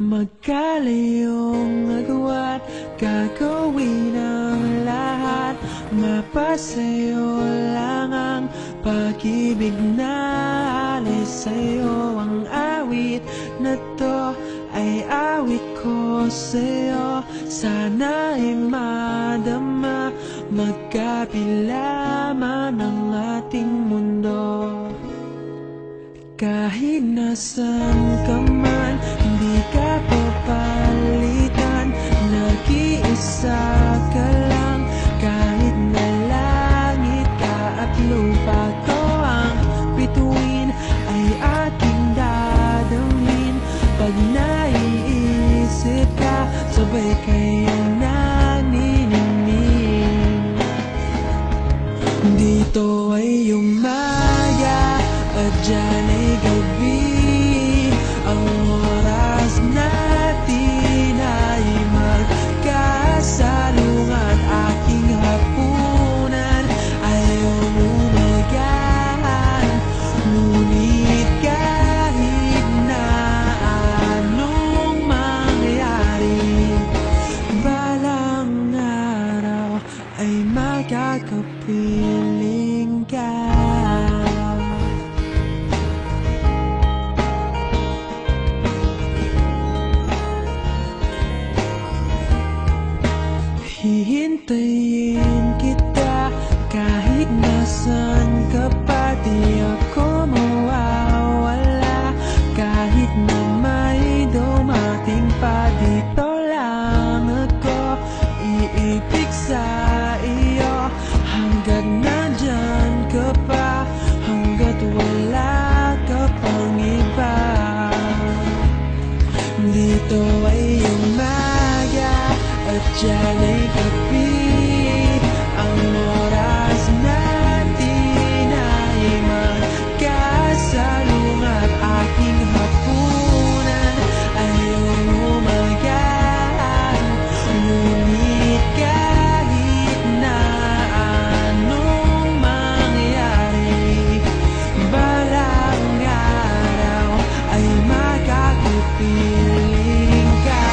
Magkalayong agwat, gagawin ang lahat. Mapasayo lang ang pag-ibig na alis sa'yo. Ang awit na to ay awit ko sa'yo. Sana ay madama, magkapila man ang ating mundo. Kahit nasan ka man, hindi ka papalitan. Nag-iisa ka lang, kahit na langit ka at lupa ko ang bituin, ay aking dadalhin. Pag naiisip ka, sabay kayang naniningning. Dito ay umaga at dyan ay gabi. Ang oras natin ay magkasalungat. Aking hapunan ayaw umagahan. Ngunit kahit na anong mangyari, balang araw ay makakapiling ka. Hihintayin kita kahit nasan ka pa. Di ako mawawala kahit na may dumating pa. Dito lang ako iibig sa iyo hanggat nandyan ka pa, hanggat wala ka pang iba. Dito ay umaga at dyan ay gabi. Ang oras natin ay magkasalungat. Aking hapunan ayaw umagahan. Ngunit kahit na anong mangyari, balang araw ay makakapiling ka.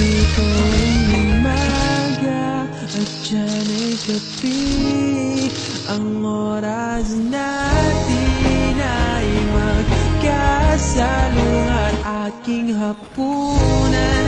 Dito ay umaga at dyan ay gabi. Ang oras natin ay magkasalungat. Aking hapunan